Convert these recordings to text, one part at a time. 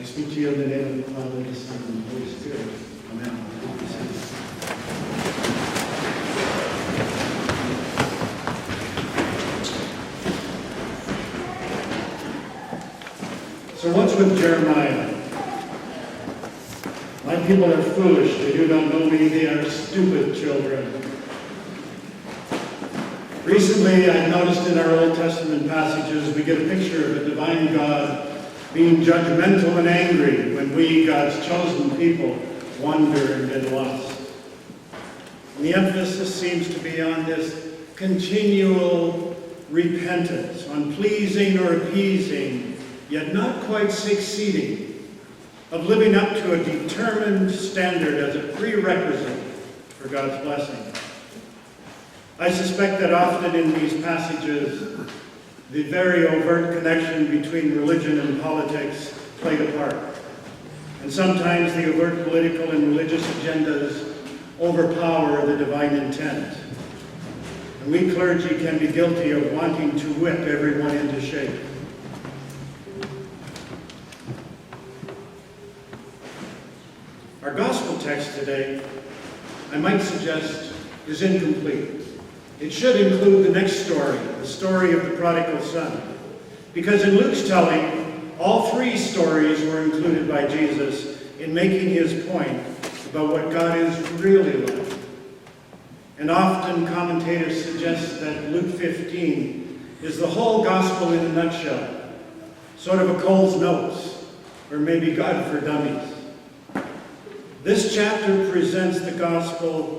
I speak to you in the name of the Father, the Son, and the Holy Spirit. Amen. So what's with Jeremiah? My people are foolish. They do not know me. They are stupid children. Recently, I've noticed in our Old Testament passages, we get a picture of a divine God being judgmental and angry when we, God's chosen people, wander and get lost. And the emphasis seems to be on this continual repentance, on pleasing or appeasing, yet not quite succeeding, of living up to a determined standard as a prerequisite for God's blessing. I suspect that often in these passages, the very overt connection between religion and politics played a part. And sometimes the overt political and religious agendas overpower the divine intent. And we clergy can be guilty of wanting to whip everyone into shape. Our gospel text today, I might suggest, is incomplete. It should include the next story, the story of the prodigal son. Because in Luke's telling, all three stories were included by Jesus in making his point about what God is really like. And often commentators suggest that Luke 15 is the whole gospel in a nutshell, sort of a Cole's Notes, or maybe God for Dummies. This chapter presents the gospel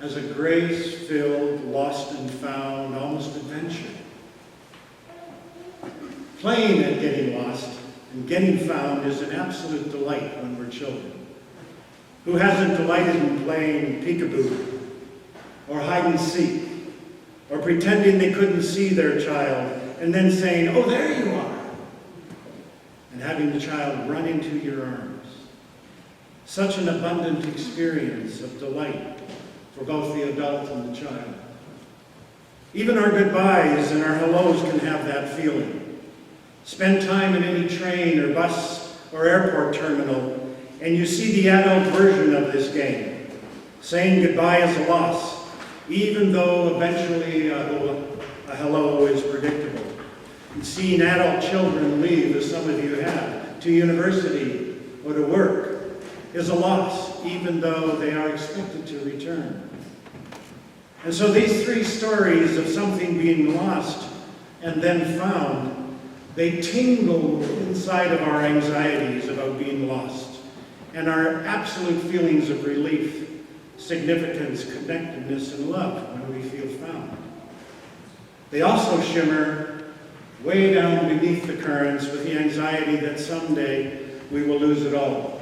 as a grace-filled, lost and found, almost adventure. Playing at getting lost and getting found is an absolute delight when we're children. Who hasn't delighted in playing peekaboo, or hide and seek, or pretending they couldn't see their child, and then saying, "Oh, there you are," and having the child run into your arms. Such an abundant experience of delight for both the adult and the child. Even our goodbyes and our hellos can have that feeling. Spend time in any train or bus or airport terminal, and you see the adult version of this game. Saying goodbye is a loss, even though eventually a hello is predictable. And seeing adult children leave, as some of you have, to university or to work, is a loss, even though they are expected to return. And so these three stories of something being lost and then found, they tingle inside of our anxieties about being lost and our absolute feelings of relief, significance, connectedness, and love when we feel found. They also shimmer way down beneath the currents with the anxiety that someday we will lose it all.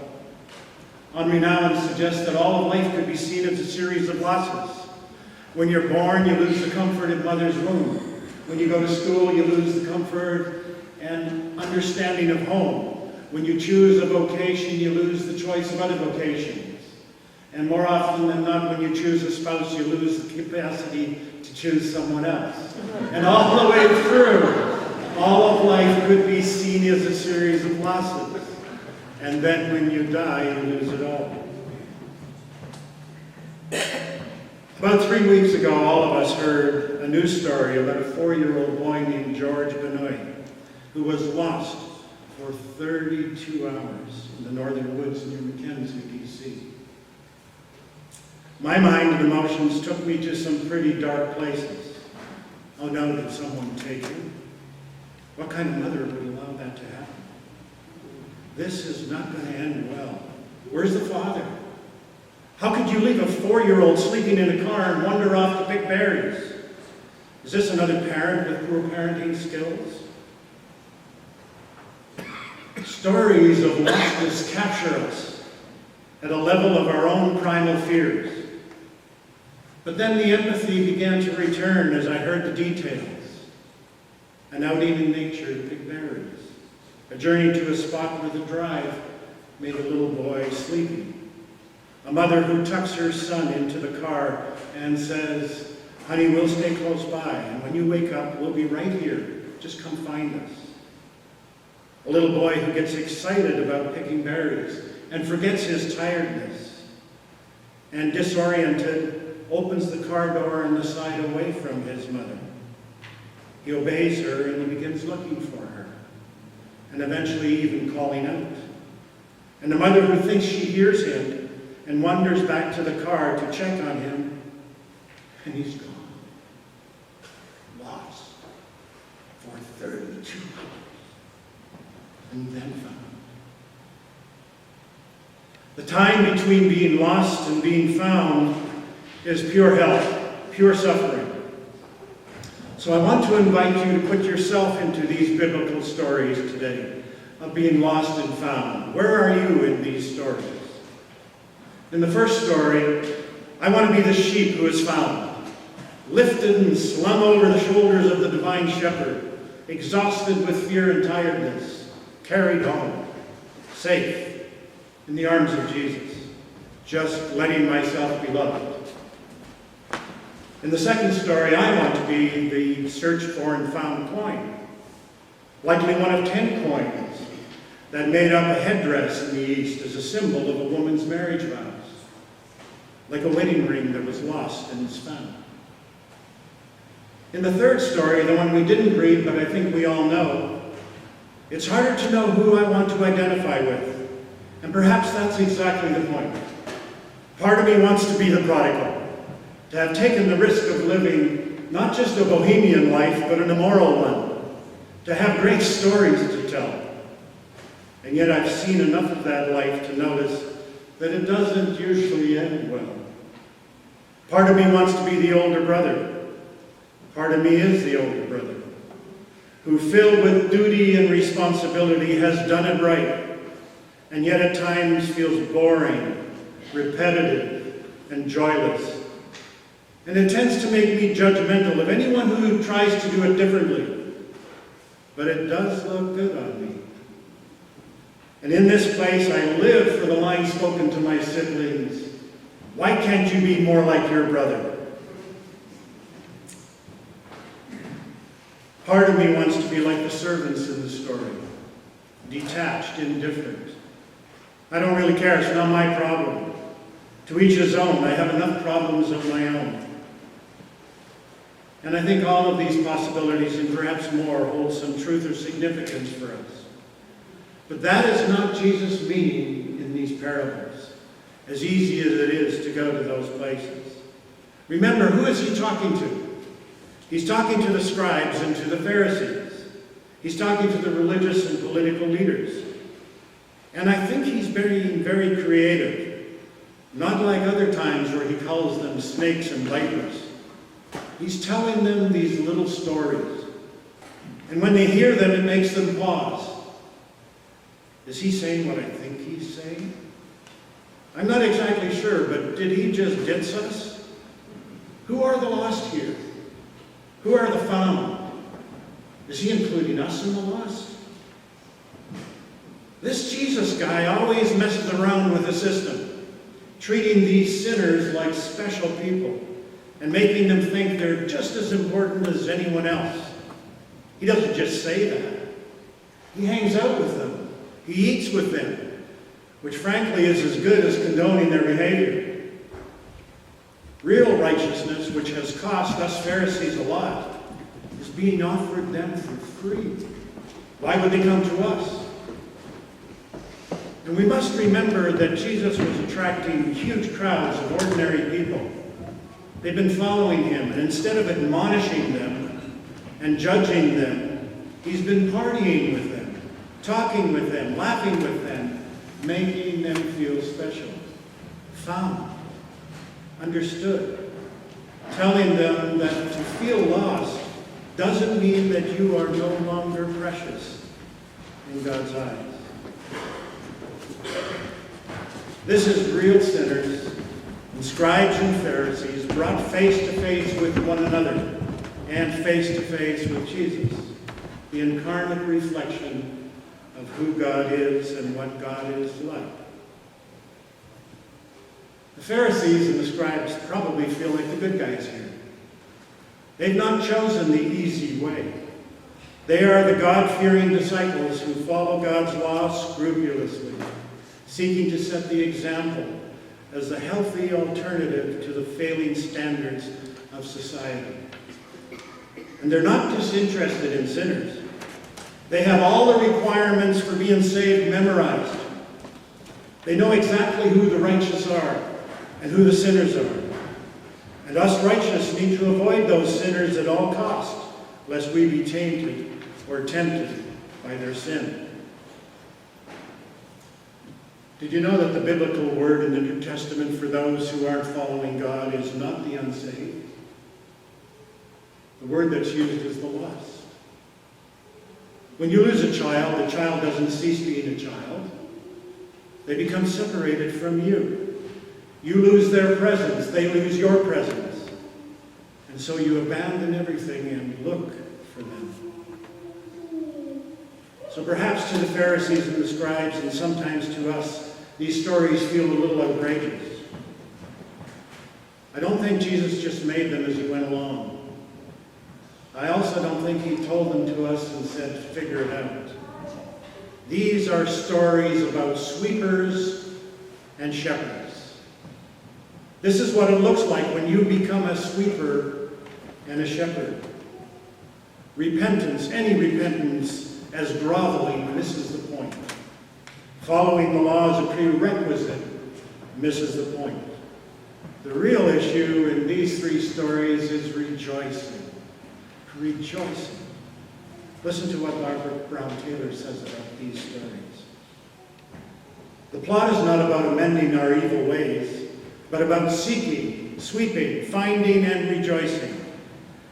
Henri Nouwen suggests that all of life could be seen as a series of losses. When you're born, you lose the comfort of mother's womb. When you go to school, you lose the comfort and understanding of home. When you choose a vocation, you lose the choice of other vocations. And more often than not, when you choose a spouse, you lose the capacity to choose someone else. And all the way through, all of life could be seen as a series of losses. And then when you die, you lose it all. About 3 weeks ago, all of us heard a news story about a 4-year-old boy named George Benoit, who was lost for 32 hours in the northern woods near Mackenzie, D.C. My mind and emotions took me to some pretty dark places. Oh no, did someone take him? What kind of mother would allow that to happen? This is not going to end well. Where's the father? How could you leave a 4-year-old sleeping in a car and wander off to pick berries? Is this another parent with poor parenting skills? Stories of lostness capture us at a level of our own primal fears. But then the empathy began to return as I heard the details. An outing in nature to pick berries. A journey to a spot where the drive made a little boy sleepy. A mother who tucks her son into the car and says, "Honey, we'll stay close by, and when you wake up, we'll be right here. Just come find us." A little boy who gets excited about picking berries and forgets his tiredness, and disoriented, opens the car door on the side away from his mother. He obeys her and he begins looking for her, and eventually even calling out. And the mother, who thinks she hears him and wanders back to the car to check on him, and he's gone. Lost for 32 hours. And then found. The time between being lost and being found is pure hell, pure suffering. So I want to invite you to put yourself into these biblical stories today of being lost and found. Where are you in these stories? In the first story, I want to be the sheep who is found, lifted and slung over the shoulders of the divine shepherd, exhausted with fear and tiredness, carried home, safe, in the arms of Jesus, just letting myself be loved. In the second story, I want to be the searched for and found coin, likely one of 10 coins that made up a headdress in the East as a symbol of a woman's marriage vows, like a wedding ring that was lost and is found. In the third story, the one we didn't read, but I think we all know, it's harder to know who I want to identify with. And perhaps that's exactly the point. Part of me wants to be the prodigal, to have taken the risk of living not just a bohemian life, but an immoral one, to have great stories to tell. And yet I've seen enough of that life to notice that it doesn't usually end well. Part of me wants to be the older brother. Part of me is the older brother, who, filled with duty and responsibility, has done it right, and yet at times feels boring, repetitive, and joyless. And it tends to make me judgmental of anyone who tries to do it differently. But it does look good on me. And in this place, I live for the line spoken to my siblings, "Why can't you be more like your brother?" Part of me wants to be like the servants in the story, detached, indifferent. I don't really care, it's not my problem. To each his own. I have enough problems of my own. And I think all of these possibilities, and perhaps more, hold some truth or significance for us. But that is not Jesus' meaning in these parables, as easy as it is to go to those places. Remember, who is he talking to? He's talking to the scribes and to the Pharisees. He's talking to the religious and political leaders. And I think he's being very creative, not like other times where he calls them snakes and vipers. He's telling them these little stories. And when they hear them, it makes them pause. Is he saying what I think he's saying? I'm not exactly sure, but did he just ditz us? Who are the lost here? Who are the found? Is he including us in the lost? This Jesus guy always messes around with the system, treating these sinners like special people and making them think they're just as important as anyone else. He doesn't just say that. He hangs out with them. He eats with them, which frankly is as good as condoning their behavior. Real righteousness, which has cost us Pharisees a lot, is being offered them for free. Why would they come to us? And we must remember that Jesus was attracting huge crowds of ordinary people. They've been following him, and instead of admonishing them and judging them, he's been partying with them, talking with them, laughing with them, making them feel special, found, understood, telling them that to feel lost doesn't mean that you are no longer precious in God's eyes. This is real sinners, and scribes and Pharisees brought face to face with one another and face to face with Jesus, the incarnate reflection of who God is and what God is like. The Pharisees and the scribes probably feel like the good guys here. They've not chosen the easy way. They are the God-fearing disciples who follow God's law scrupulously, seeking to set the example as a healthy alternative to the failing standards of society. And they're not just interested in sinners. They have all the requirements for being saved memorized. They know exactly who the righteous are and who the sinners are. And us righteous need to avoid those sinners at all costs, lest we be tainted or tempted by their sin. Did you know that the biblical word in the New Testament for those who aren't following God is not the unsaved? The word that's used is the lost. When you lose a child, the child doesn't cease being a child. They become separated from you. You lose their presence, they lose your presence. And so you abandon everything and look for them. So perhaps to the Pharisees and the scribes, and sometimes to us, these stories feel a little outrageous. I don't think Jesus just made them as he went along. I also don't think he told them to us and said, figure it out. These are stories about sweepers and shepherds. This is what it looks like when you become a sweeper and a shepherd. Repentance, any repentance, as groveling misses the point. Following the law as a prerequisite misses the point. The real issue in these three stories is rejoicing. Rejoicing. Listen to what Barbara Brown Taylor says about these stories. The plot is not about amending our evil ways, but about seeking, sweeping, finding, and rejoicing.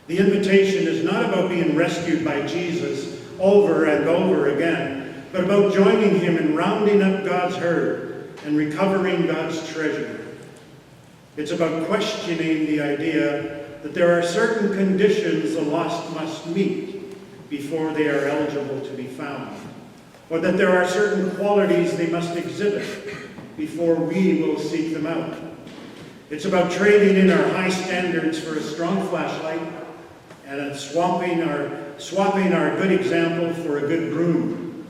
The invitation is not about being rescued by Jesus over and over again, but about joining him in rounding up God's herd and recovering God's treasure. It's about questioning the idea that there are certain conditions the lost must meet before they are eligible to be found, or that there are certain qualities they must exhibit before we will seek them out. It's about trading in our high standards for a strong flashlight and swapping our good example for a good broom.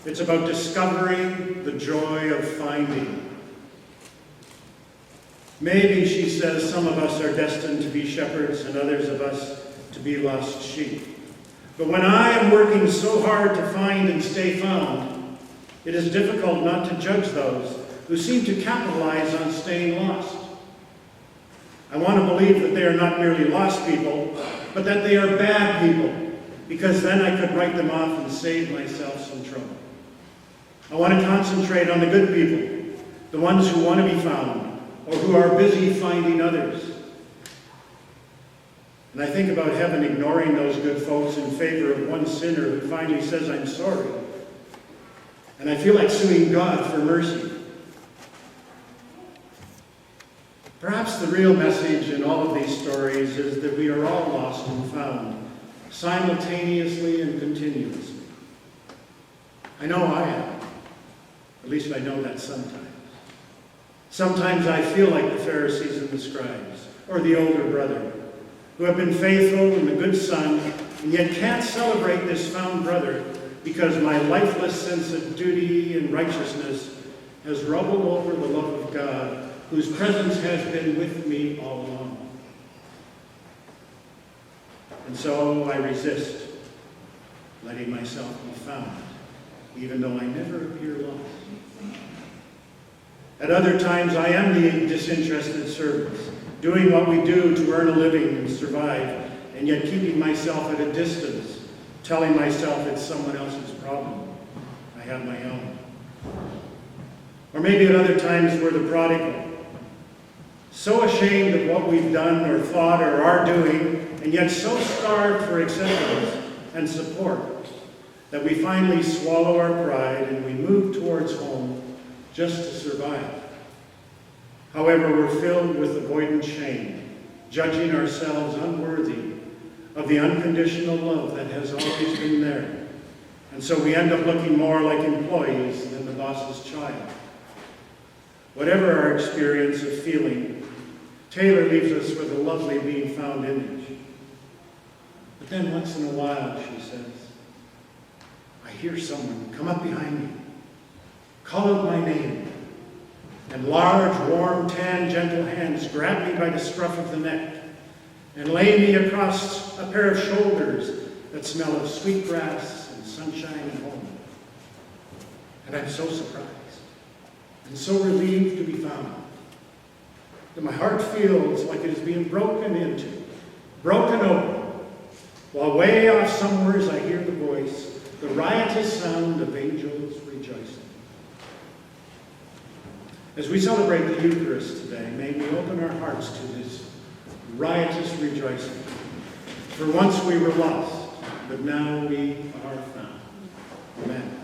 It's about discovering the joy of finding. Maybe, she says, some of us are destined to be shepherds and others of us to be lost sheep. But when I am working so hard to find and stay found, it is difficult not to judge those who seem to capitalize on staying lost. I want to believe that they are not merely lost people, but that they are bad people, because then I could write them off and save myself some trouble. I want to concentrate on the good people, the ones who want to be found, or who are busy finding others. And I think about heaven ignoring those good folks in favor of one sinner who finally says, I'm sorry. And I feel like suing God for mercy. Perhaps the real message in all of these stories is that we are all lost and found, simultaneously and continuously. I know I am. At least I know that sometimes. Sometimes I feel like the Pharisees and the scribes, or the older brother, who have been faithful and a good son, and yet can't celebrate this found brother because my lifeless sense of duty and righteousness has rubbled over the love of God, whose presence has been with me all along. And so I resist letting myself be found, even though I never appear lost. At other times, I am the disinterested servant, doing what we do to earn a living and survive, and yet keeping myself at a distance, telling myself it's someone else's problem. I have my own. Or maybe at other times, we're the prodigal, so ashamed of what we've done or thought or are doing, and yet so starved for acceptance and support that we finally swallow our pride and we move towards home just to survive. However, we're filled with avoidant shame, judging ourselves unworthy of the unconditional love that has always been there. And so we end up looking more like employees than the boss's child. Whatever our experience of feeling, Taylor leaves us with a lovely being found image. But then once in a while, she says, I hear someone come up behind me, call out my name, and large, warm, tan, gentle hands grab me by the scruff of the neck and lay me across a pair of shoulders that smell of sweet grass and sunshine and home. And I'm so surprised and so relieved to be found that my heart feels like it is being broken into, broken open, while way off somewheres I hear the voice, the riotous sound of angels rejoicing. As we celebrate the Eucharist today, may we open our hearts to this riotous rejoicing. For once we were lost, but now we are found. Amen.